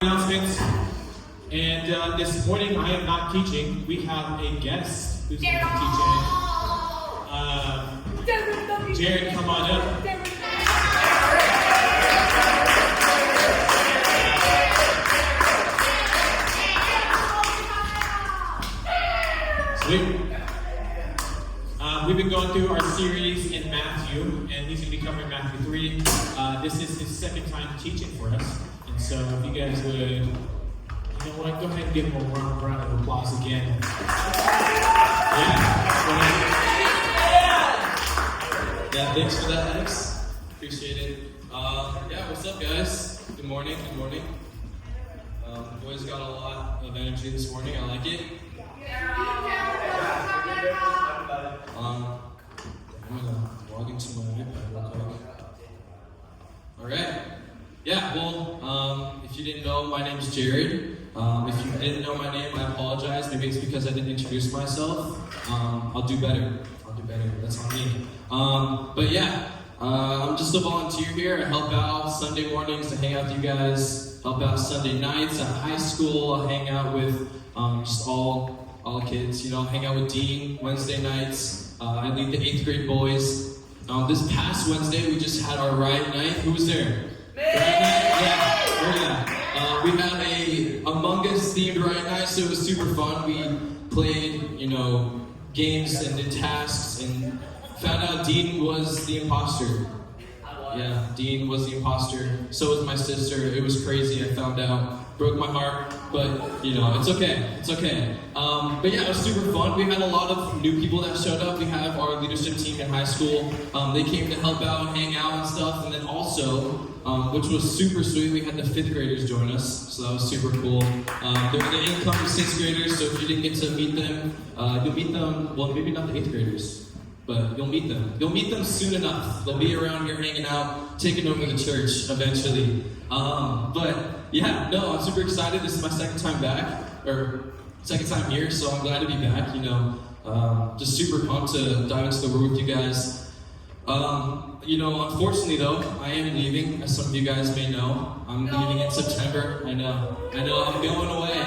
Announcements. And this morning I am not teaching. We have a guest who's going to be teaching. Jared, come on up. Sweet. We've been going through our series in Matthew, and he's going to be covering Matthew 3. This is his second time teaching for us. And so if you guys would, you know what, go ahead and give him a round of applause again. Yeah, thanks for that, Alex. Appreciate it. What's up, guys? Good morning, good morning. The boys got a lot of energy this morning. I like it. I'm gonna log into my iPad real quick. Alright. Yeah, well, if you didn't know, my name's Jared. If you didn't know my name, I apologize. Maybe it's because I didn't introduce myself. I'll do better. That's on me. I'm just a volunteer here. I help out Sunday mornings to hang out with you guys. Help out Sunday nights at high school. I hang out with just all the kids. You know, hang out with Dean Wednesday nights. I lead the 8th grade boys. This past Wednesday, we just had our riot night. Who was there? We had a Among Us themed riot night, so it was super fun. We played, games and did tasks and found out Dean was the imposter. Yeah, Dean was the imposter. So was my sister. It was crazy. I found out. Broke my heart, but it's okay. It's okay. It was super fun. We had a lot of new people that showed up. We have our leadership team in high school. They came to help out, hang out and stuff. And then also, which was super sweet, we had the 5th graders join us. So that was super cool. They were the incoming 6th graders, so if you didn't get to meet them, you'll meet them, well, maybe not the 8th graders. But you'll meet them. You'll meet them soon enough. They'll be around here hanging out, taking over the church eventually. I'm super excited. This is my second time back, or second time here, so I'm glad to be back. Just super pumped to dive into the word with you guys. Unfortunately though, I am leaving, as some of you guys may know. I'm leaving in September. I know, I'm going away.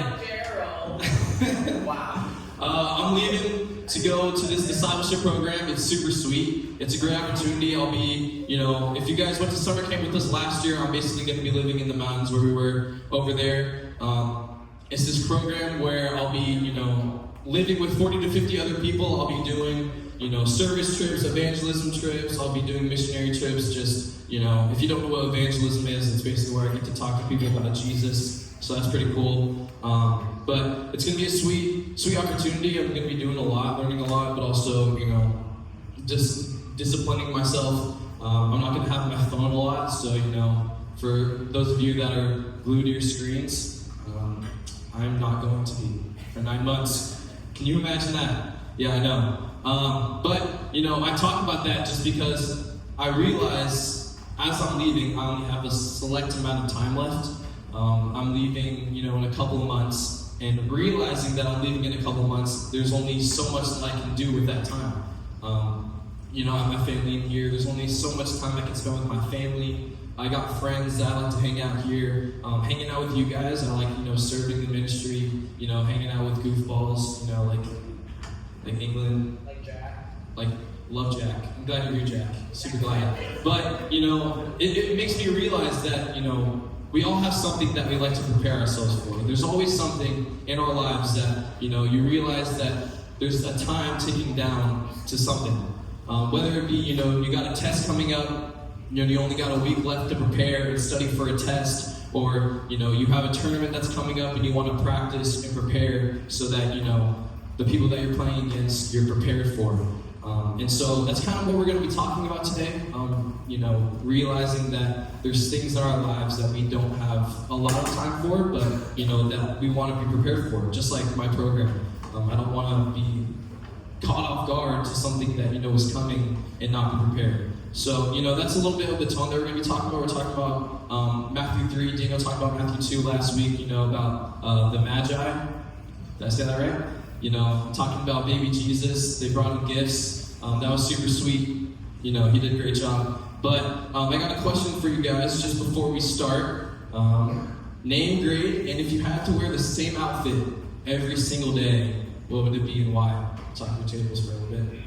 Wow. I'm leaving to go to this discipleship program. It's super sweet. It's a great opportunity. I'll be, if you guys went to summer camp with us last year, I'm basically going to be living in the mountains where we were over there. It's this program where I'll be, living with 40 to 50 other people. I'll be doing, service trips, evangelism trips. I'll be doing missionary trips. Just, if you don't know what evangelism is, it's basically where I get to talk to people about Jesus. So that's pretty cool. But it's going to be a sweet opportunity. I'm going to be doing a lot, learning a lot, but also, just disciplining myself. I'm not going to have my phone a lot. So, for those of you that are glued to your screens, I'm not going to be for 9 months. Can you imagine that? Yeah, I know. I talk about that just because I realize as I'm leaving, I only have a select amount of time left. I'm leaving, in a couple of months, and realizing that I'm leaving in a couple of months, there's only so much that I can do with that time. I have my family in here. There's only so much time I can spend with my family. I got friends that I like to hang out here. Hanging out with you guys, I like, serving the ministry, hanging out with goofballs, like England. Like Jack. Love Jack. I'm glad you're here, Jack. Super glad. But, it makes me realize that, we all have something that we like to prepare ourselves for. There's always something in our lives that, you realize that there's a time ticking down to something. Whether it be, you got a test coming up, you only got a week left to prepare and study for a test, or, you have a tournament that's coming up and you want to practice and prepare so that, the people that you're playing against, you're prepared for. And so that's kind of what we're going to be talking about today. Realizing that there's things in our lives that we don't have a lot of time for, but, that we want to be prepared for, just like my program. I don't want to be caught off guard to something that, is coming and not be prepared. So, that's a little bit of the tone that we're going to be talking about. We're talking about Matthew 3. Daniel talked about Matthew 2 last week, about the Magi. Did I say that right? Talking about baby Jesus. They brought him gifts. That was super sweet. He did a great job. But I got a question for you guys just before we start. name, grade, and if you had to wear the same outfit every single day, what would it be and why? Talk your tables for a little bit.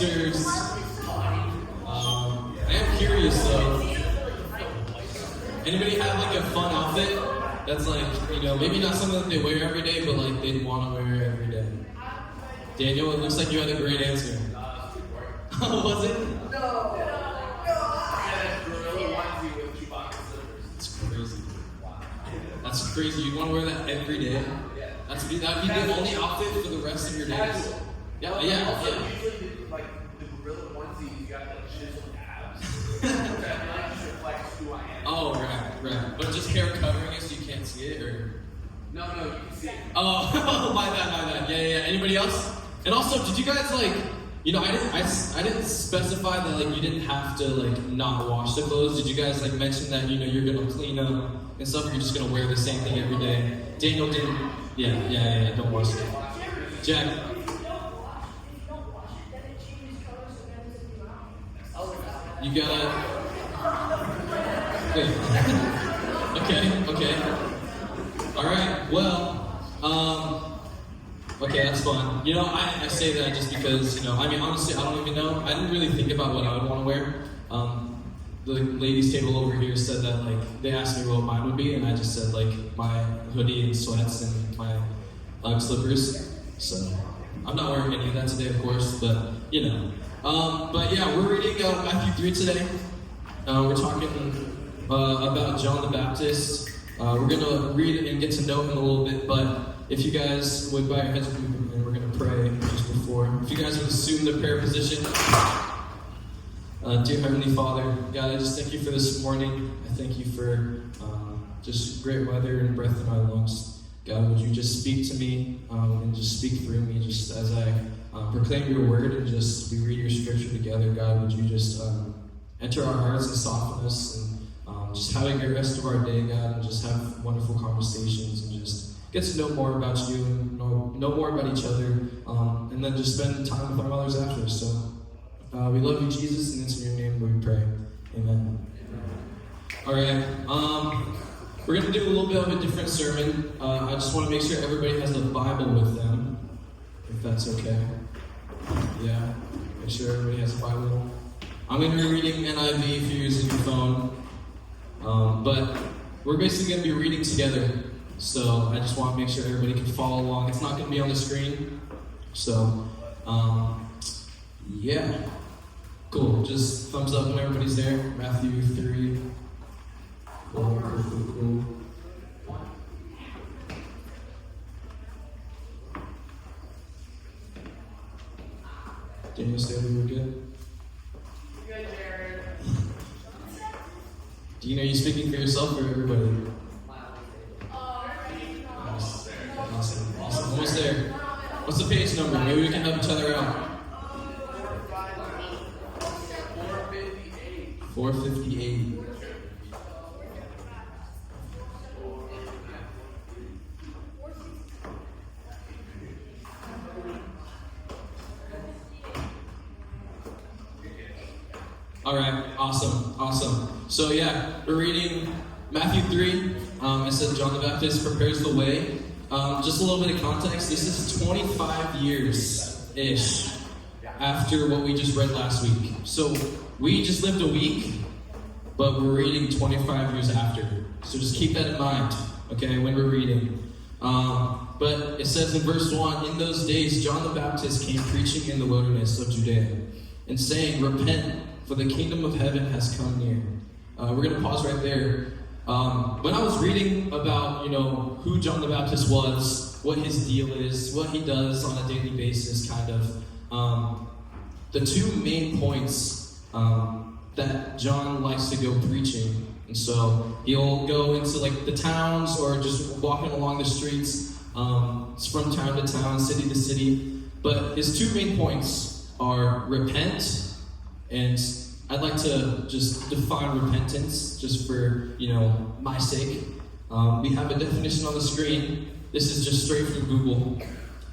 answers. I am curious though. Anybody have like a fun outfit that's like, you know, maybe not something that they wear every day, but like they'd want to wear every day? Daniel, it looks like you had a great answer. Was it? No. It's crazy. Wow. That's That's crazy. You want to wear that every day? That'd be the only outfit for the rest of your days. Yeah. Also, usually, like, the gorilla onesie, you got, like, chiseled abs. Which I feel like just reflects who I am. Oh, right. But just hair covering it so you can't see it, or? No, you can see it. Oh, my bad. Yeah. Anybody else? And also, did you guys, like, I didn't specify that, like, you didn't have to, like, not wash the clothes. Did you guys, like, mention that, you're gonna clean up and stuff, or you're just gonna wear the same thing every day? Daniel didn't. Yeah. Don't wash it. Jack. You gotta. Wait. Okay. All right. Well. Okay, that's fun. I say that just because honestly, I don't even know. I didn't really think about what I would want to wear. The ladies' table over here said that they asked me what mine would be, and I just said my hoodie and sweats and my Ugg slippers. So I'm not wearing any of that today, of course, but But yeah, we're reading Matthew 3 today. We're talking about John the Baptist. We're gonna read and get to know him a little bit, but if you guys would bow your heads with me, and we're gonna pray just before. If you guys would assume the prayer position. Dear Heavenly Father, God, I just thank you for this morning. I thank you for just great weather and breath in my lungs. God, would you just speak to me and just speak through me just as I proclaim your word and just we read your scripture together. God, would you just enter our hearts and soften us and just have a great rest of our day, God, and just have wonderful conversations and just get to know more about you and know more about each other, and then just spend time with our mothers after. So we love you, Jesus, and it's in your name we pray. Amen. All right. We're going to do a little bit of a different sermon. I just want to make sure everybody has a Bible with them, if that's okay. Yeah, make sure everybody has a Bible. I'm going to be reading NIV if you're using your phone. But we're basically going to be reading together. So I just want to make sure everybody can follow along. It's not going to be on the screen. So, yeah. Cool. Just thumbs up when everybody's there. Matthew 3. Cool. Daniel, say we were good? Good, Jared. Do you know you're speaking for yourself or everybody? Awesome. Almost there. What's the page number? Maybe we can help each other out. 458. All right, awesome. So yeah, we're reading Matthew 3. It says John the Baptist prepares the way. Just a little bit of context. This is 25 years-ish after what we just read last week. So we just lived a week, but we're reading 25 years after. So just keep that in mind, okay, when we're reading. But it says in verse 1, in those days John the Baptist came preaching in the wilderness of Judea and saying, repent, for the kingdom of heaven has come near. We're going to pause right there. When I was reading about, who John the Baptist was, what his deal is, what he does on a daily basis, kind of, the two main points that John likes to go preaching. And so he'll go into the towns or just walking along the streets. It's from town to town, city to city. But his two main points are repent, and I'd like to just define repentance just for, my sake. We have a definition on the screen. This is just straight from Google.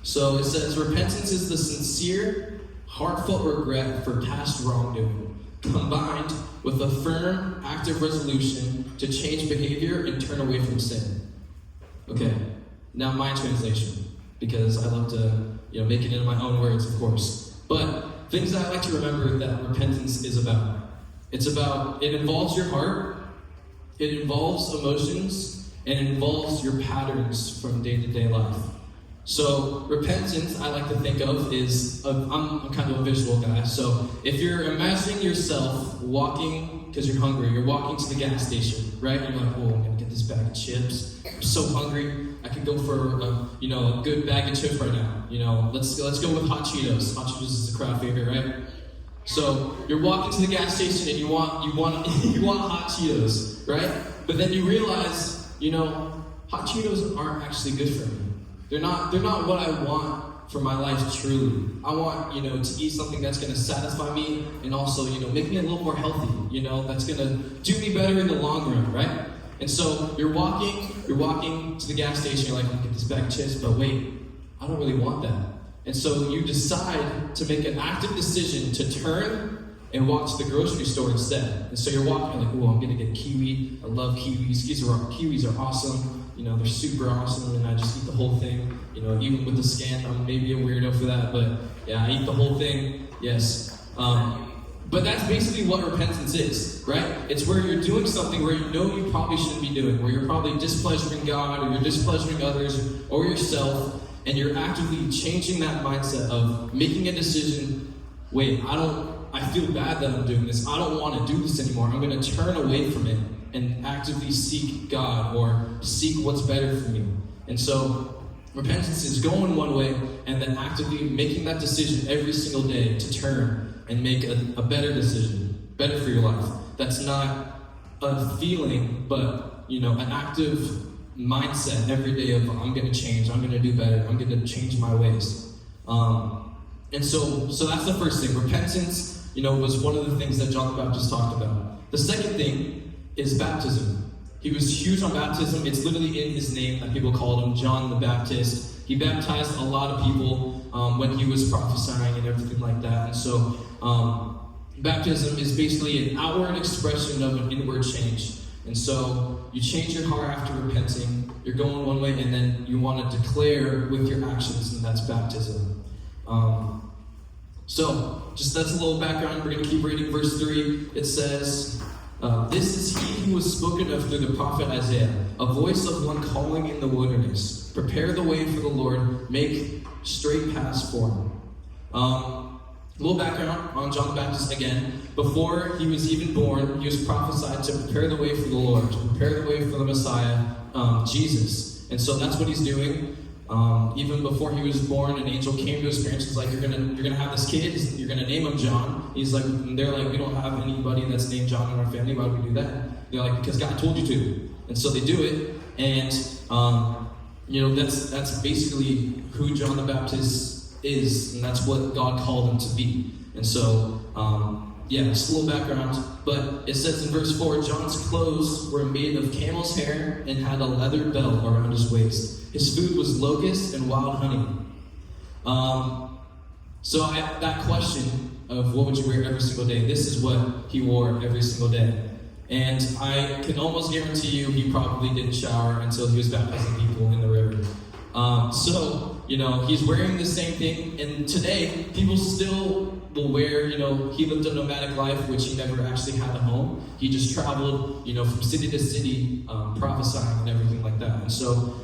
So it says, repentance is the sincere, heartfelt regret for past wrongdoing, combined with a firm, active resolution to change behavior and turn away from sin. Okay, now my translation, because I love to, make it into my own words, of course. But things that I like to remember that repentance is about. It involves your heart, it involves emotions, and it involves your patterns from day-to-day life. So repentance, I like to think of is, I'm kind of a visual guy, so if you're imagining yourself walking because you're hungry. You're walking to the gas station, right? You're like, oh, I'm gonna get this bag of chips. I'm so hungry. I could go for a good bag of chips right now. Let's go with hot Cheetos. Hot Cheetos is a crowd favorite, right? So you're walking to the gas station and you want you want hot Cheetos, right? But then you realize, hot Cheetos aren't actually good for me. They're not what I want for my life truly. I want, to eat something that's going to satisfy me and also, make me a little more healthy, that's going to do me better in the long run, right? And so you're walking to the gas station, you're like, I'm gonna get this bag of chips, but wait, I don't really want that. And so you decide to make an active decision to turn and walk to the grocery store instead. And so you're walking, you're like, oh, I'm gonna get kiwi. I love kiwis. Kiwis are awesome. They're super awesome, and I just eat the whole thing. Even with the scan, I'm maybe a weirdo for that, but yeah, I eat the whole thing. Yes. But that's basically what repentance is, right? It's where you're doing something where you probably shouldn't be doing, where you're probably displeasuring God, or you're displeasuring others, or yourself, and you're actively changing that mindset of making a decision. Wait, I feel bad that I'm doing this. I don't want to do this anymore. I'm going to turn away from it and actively seek God or seek what's better for me. And so repentance is going one way and then actively making that decision every single day to turn and make a better decision, better for your life. That's not a feeling, but an active mindset every day of I'm going to change, I'm going to do better, I'm going to change my ways. And so that's the first thing. Repentance, was one of the things that John the Baptist talked about. The second thing is baptism. He was huge on baptism. It's literally in his name that people called him John the Baptist. He baptized a lot of people when he was prophesying and everything like that. And so baptism is basically an outward expression of an inward change. And so you change your heart after repenting. You're going one way, and then you want to declare with your actions, and that's baptism. So just that's a little background. We're going to keep reading verse 3. It says, this is he who was spoken of through the prophet Isaiah, a voice of one calling in the wilderness. Prepare the way for the Lord, make straight paths for him. A little background on John the Baptist again. Before he was even born, he was prophesied to prepare the way for the Lord, to prepare the way for the Messiah, Jesus. And so that's what he's doing. Even before he was born, an angel came to his parents and was like, you're gonna have this kid, you're gonna name him John. He's like, they're like, we don't have anybody that's named John in our family, why would we do that? They're like, because God told you to. And so they do it, and that's basically who John the Baptist is, and that's what God called him to be. And so, just a little background. But it says in verse 4, John's clothes were made of camel's hair and had a leather belt around his waist. His food was locusts and wild honey. That question of what would you wear every single day, this is what he wore every single day. And I can almost guarantee you he probably didn't shower until he was baptizing people in the river. He's wearing the same thing, and today people still will wear, he lived a nomadic life, which he never actually had a home. He just traveled, from city to city, prophesying and everything like that. And so,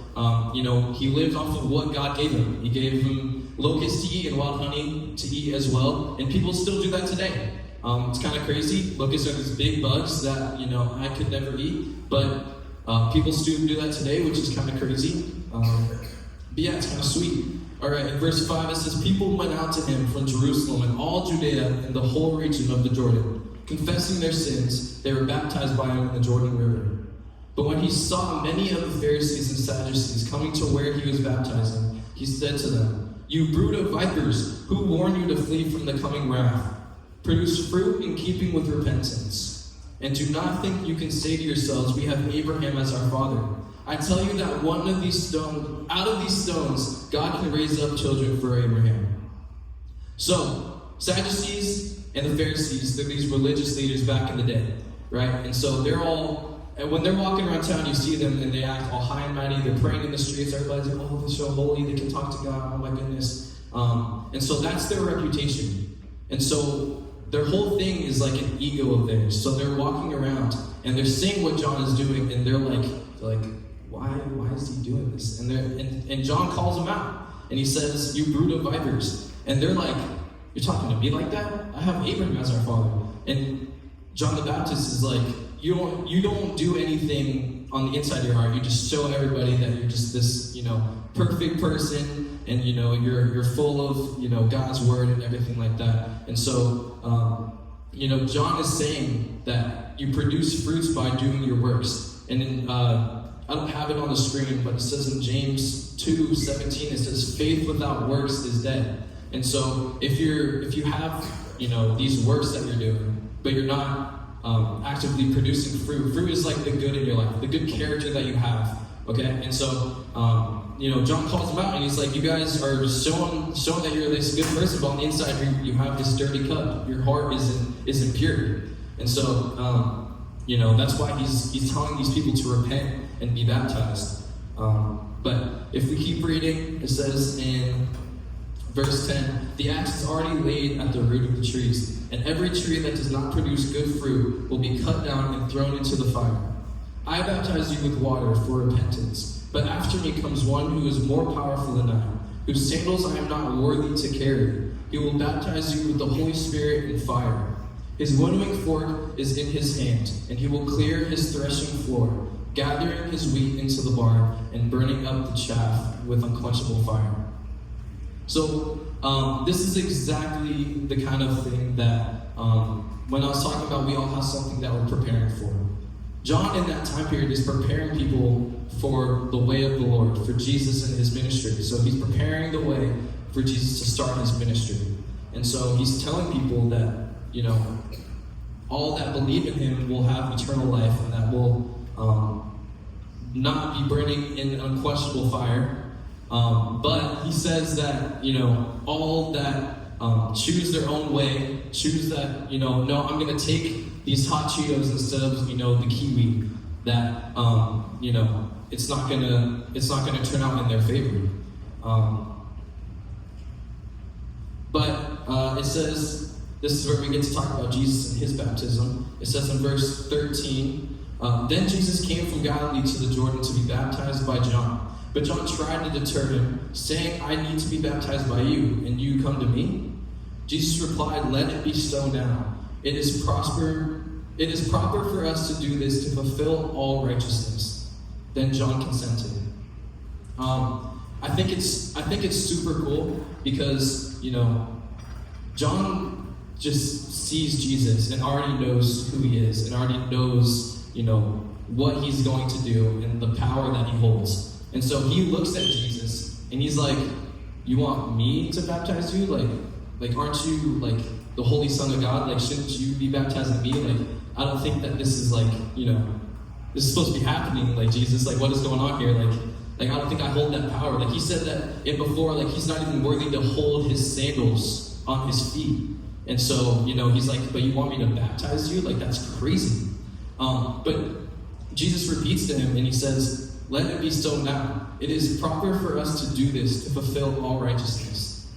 he lived off of what God gave him. He gave him locusts to eat and wild honey to eat as well, and people still do that today. It's kind of crazy. Locusts are these big bugs that, I could never eat, but people still do that today, which is kind of crazy. But yeah, it's kind of sweet. All right, in verse 5 it says, people went out to him from Jerusalem and all Judea and the whole region of the Jordan. Confessing their sins, they were baptized by him in the Jordan River. But when he saw many of the Pharisees and Sadducees coming to where he was baptizing, he said to them, you brood of vipers, who warned you to flee from the coming wrath? Produce fruit in keeping with repentance. And do not think you can say to yourselves, we have Abraham as our father. I tell you that out of these stones, God can raise up children for Abraham. So, Sadducees and the Pharisees, they're these religious leaders back in the day, right? And so when they're walking around town, you see them and they act all high and mighty, they're praying in the streets, everybody's like, oh, they're so holy, they can talk to God, oh my goodness. And so that's their reputation. And so their whole thing is like an ego of theirs. So they're walking around and they're seeing what John is doing, and they're like, why is he doing this? And John calls them out, and he says, you brood of vipers. And they're like, you're talking to me like that? I have Abraham as our father. And John the Baptist is like, you don't do anything on the inside of your heart. You just show everybody that you're just this, perfect person, and you're full of God's word and everything like that. And so John is saying that you produce fruits by doing your works. And in I don't have it on the screen, but it says in James 2:17, it says, faith without works is dead. And so if you have these works that you're doing, but you're not actively producing fruit is like the good in your life, the good character that you have. Okay? And so John calls them out, and he's like, you guys are showing that you're this good person, but on the inside you have this dirty cup. Your heart isn't pure. And so that's why he's telling these people to repent and be baptized. But if we keep reading, it says in verse 10, the axe is already laid at the root of the trees, and every tree that does not produce good fruit will be cut down and thrown into the fire. I baptize you with water for repentance, but after me comes one who is more powerful than I, whose sandals I am not worthy to carry. He will baptize you with the Holy Spirit and fire. His winnowing fork is in his hand, and he will clear his threshing floor, gathering his wheat into the barn and burning up the chaff with unquenchable fire. So this is exactly the kind of thing that when I was talking about we all have something that we're preparing for. John in that time period is preparing people for the way of the Lord, for Jesus and his ministry. So he's preparing the way for Jesus to start his ministry. And so he's telling people that, all that believe in him will have eternal life, and that will not be burning in unquestionable fire. But he says that, all that choose their own way, choose that, no, I'm going to take these hot Cheetos instead of, the kiwi, that, it's not going to turn out in their favor. But it says, this is where we get to talk about Jesus and his baptism. It says in verse 13, then Jesus came from Galilee to the Jordan to be baptized by John. But John tried to deter him, saying, I need to be baptized by you, and you come to me? Jesus replied, let it be so now. It is proper for us to do this to fulfill all righteousness. Then John consented. I think it's super cool because, John just sees Jesus and already knows who he is and already knows, what he's going to do and the power that he holds. And so he looks at Jesus and he's like, you want me to baptize you? Like aren't you like the Holy Son of God? Like, shouldn't you be baptizing me? Like, I don't think that this is like, this is supposed to be happening. Like, Jesus, like, what is going on here? Like I don't think I hold that power. Like, he said that before, like, he's not even worthy to hold his sandals on his feet. And so, he's like, but you want me to baptize you? Like, that's crazy. But Jesus repeats to him and he says, let it be so now. It is proper for us to do this to fulfill all righteousness.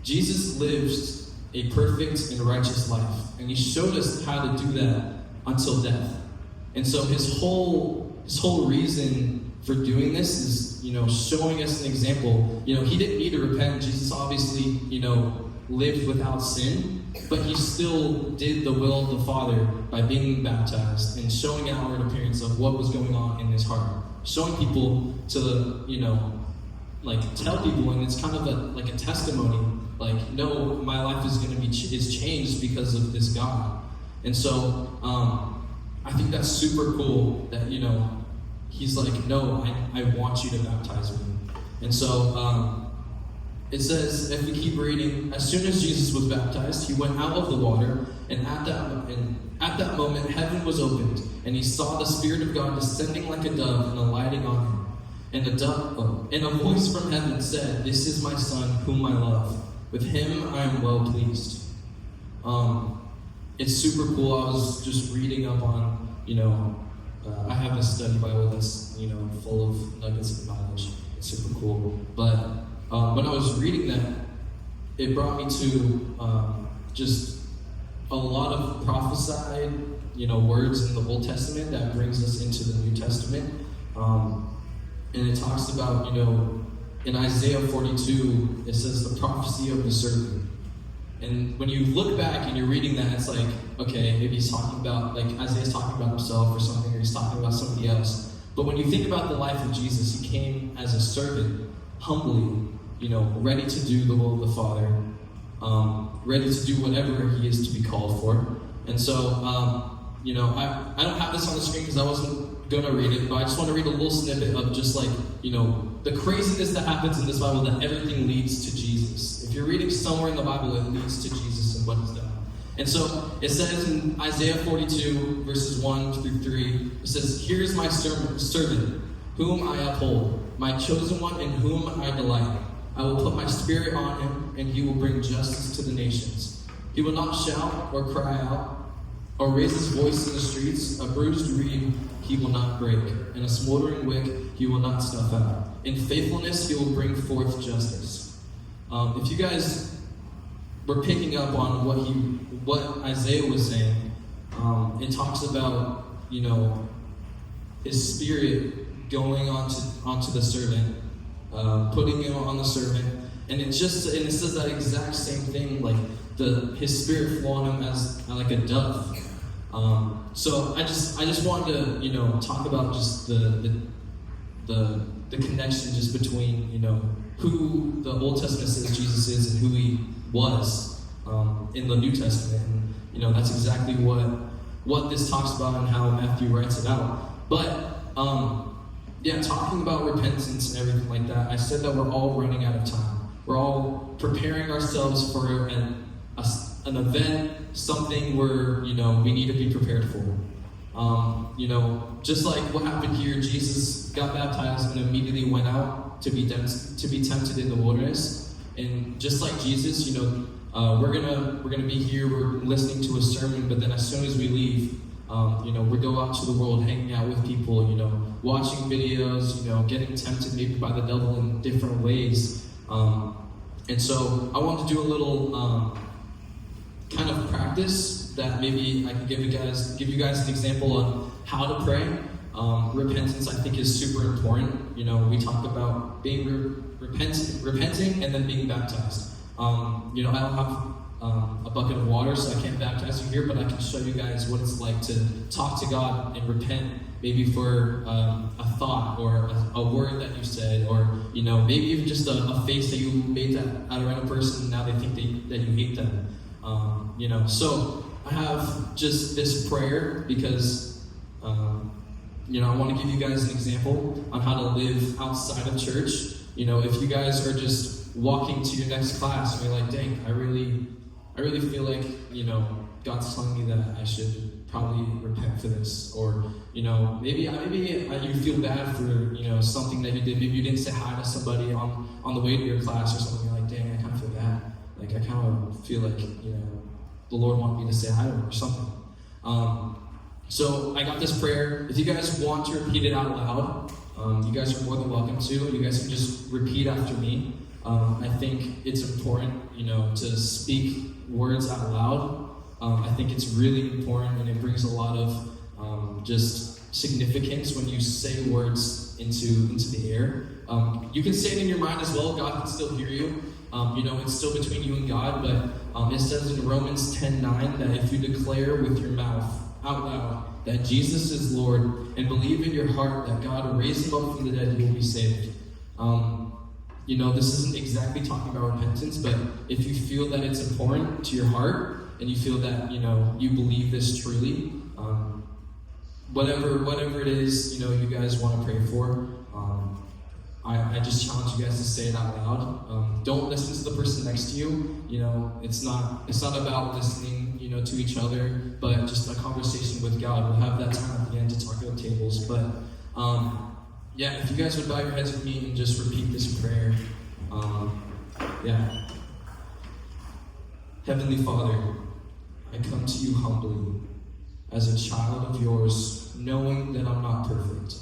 Jesus lives a perfect and righteous life, and he showed us how to do that until death. And so his whole reason for doing this is, showing us an example. He didn't need to repent. Jesus obviously, lived without sin, but he still did the will of the Father by being baptized and showing an outward appearance of what was going on in his heart. Showing people to, tell people, and it's kind of a testimony, no, my life is changed because of this God. And so, I think that's super cool that, he's like, no, I want you to baptize me. And so, it says, if we keep reading, as soon as Jesus was baptized, he went out of the water, and at that moment, heaven was opened, and he saw the Spirit of God descending like a dove and alighting on him. And a voice from heaven said, this is my Son, whom I love. With him I am well pleased. It's super cool. I was just reading up on, I have a study Bible that's, full of nuggets of knowledge. It's super cool. But when I was reading that, it brought me to just a lot of prophesied, words in the Old Testament that brings us into the New Testament. And it talks about, in Isaiah 42, it says the prophecy of the serpent. And when you look back and you're reading that, it's like, okay, maybe he's talking about, like Isaiah's talking about himself or something, or he's talking about somebody else. But when you think about the life of Jesus, he came as a servant, humbly, ready to do the will of the Father, ready to do whatever he is to be called for. And so, I don't have this on the screen because I wasn't going to read it, but I just want to read a little snippet of just like, the craziness that happens in this Bible, that everything leads to Jesus. If you're reading somewhere in the Bible, it leads to Jesus and what he's done. And so it says in Isaiah 42, verses 1 through 3, it says, "Here's my servant, whom I uphold, my chosen one in whom I delight. I will put my spirit on him, and he will bring justice to the nations. He will not shout or cry out, or raise his voice in the streets. A bruised reed he will not break, and a smoldering wick he will not snuff out. In faithfulness he will bring forth justice." If you guys were picking up on what Isaiah was saying, it talks about, his spirit going onto the servant, putting it on the servant, and it says that exact same thing, like his spirit flew on him as like a dove. So I just wanted to talk about just the connection just between who the Old Testament says Jesus is and who he was in the New Testament, and that's exactly what this talks about and how Matthew writes it out. But talking about repentance and everything like that, I said that we're all running out of time. We're all preparing ourselves for an event, something where we need to be prepared for. Just like what happened here, Jesus got baptized and immediately went out to be tempted in the wilderness. And just like Jesus, we're gonna be here, we're listening to a sermon, but then as soon as we leave, we go out to the world, hanging out with people, watching videos, getting tempted maybe by the devil in different ways. And so I want to do a little kind of practice that maybe I can give you guys an example on how to pray. Repentance, I think, is super important. We talk about being repenting and then being baptized. I don't have a bucket of water, so I can't baptize you here, but I can show you guys what it's like to talk to God and repent, maybe for a thought or a word that you said, or maybe even just a face that you made at a random person, and now they think that you hate them. So I have just this prayer because I want to give you guys an example on how to live outside of church. If you guys are just walking to your next class and you're like, dang, I really feel like, God's telling me that I should probably repent for this. Or, maybe you feel bad for, something that you did. Maybe you didn't say hi to somebody on the way to your class or something. You're like, dang, I kind of feel bad. Like, I kind of feel like, the Lord wanted me to say hi to him or something. So I got this prayer. If you guys want to repeat it out loud, you guys are more than welcome to. You guys can just repeat after me. I think it's important, to speak words out loud. I think it's really important, and it brings a lot of just significance when you say words into the air. You can say it in your mind as well. God can still hear you. It's still between you and God, but it says in Romans 10:9 that if you declare with your mouth out loud that Jesus is Lord and believe in your heart that God raised him up from the dead, you will be saved. This isn't exactly talking about repentance, but if you feel that it's important to your heart and you feel that, you believe this truly, whatever it is, you guys want to pray for, I just challenge you guys to say it out loud. Don't listen to the person next to you. It's not about listening, to each other, but just a conversation with God. We'll have that time at the end to talk about tables. But if you guys would bow your heads with me and just repeat this prayer. Heavenly Father, I come to you humbly as a child of yours, knowing that I'm not perfect.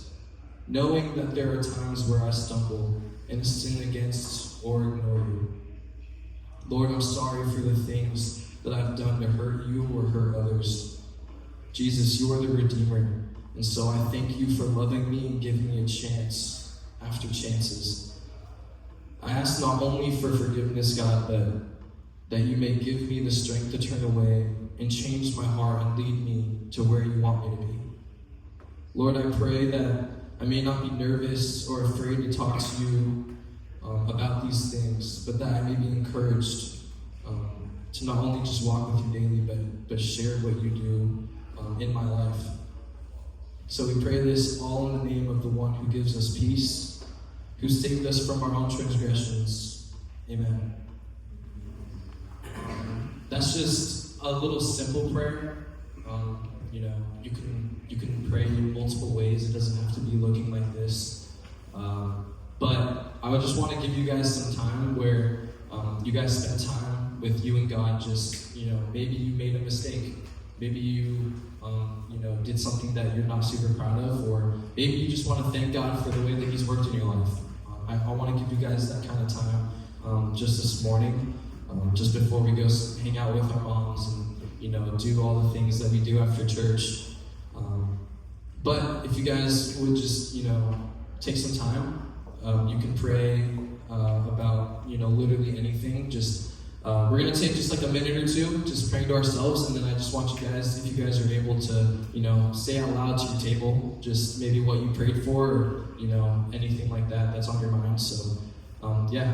Knowing that there are times where I stumble and sin against or ignore you. Lord, I'm sorry for the things that I've done to hurt you or hurt others. Jesus, you are the Redeemer, and so I thank you for loving me and giving me a chance after chances. I ask not only for forgiveness, God, but that you may give me the strength to turn away and change my heart and lead me to where you want me to be. Lord, I pray that I may not be nervous or afraid to talk to you about these things, but that I may be encouraged to not only just walk with you daily, but share what you do in my life. So we pray this all in the name of the one who gives us peace, who saved us from our own transgressions. Amen. That's just a little simple prayer. You can pray in multiple ways. It doesn't have to be looking like this. But I would just want to give you guys some time where you guys spend time with you and God. Just, maybe you made a mistake. Maybe you, did something that you're not super proud of, or maybe you just want to thank God for the way that He's worked in your life. I want to give you guys that kind of time just this morning, just before we go hang out with our moms and, do all the things that we do after church. But if you guys would just, take some time, you can pray about, literally anything. Just we're going to take just like a minute or two, just praying to ourselves, and then I just want you guys, if you guys are able to, say out loud to your table, just maybe what you prayed for, or, anything like that that's on your mind. So, yeah.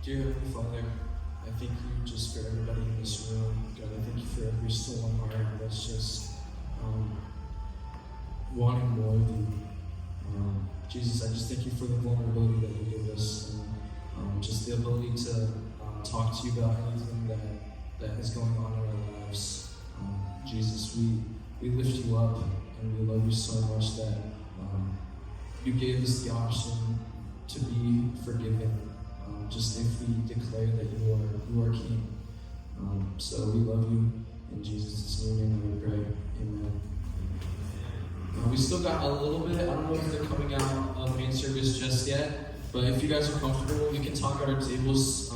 Dear Heavenly Father, I thank you just for everybody in this room. God, I thank you for every soul in heart that's just wanting more of you. Jesus, I just thank you for the vulnerability that you give us, and just the ability to talk to you about anything that is going on in our lives. Jesus, we lift you up, and we love you so much that you gave us the option to be forgiven. Just if we declare that you are King. So we love you. In Jesus' name we pray. Amen. We still got a little bit. I don't know if they're coming out of main service just yet, but if you guys are comfortable, we can talk at our tables.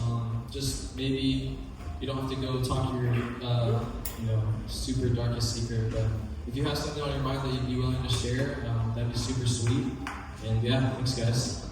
Just maybe you don't have to go talk your super darkest secret, but if you have something on your mind that you'd be willing to share, that'd be super sweet. And yeah, thanks guys.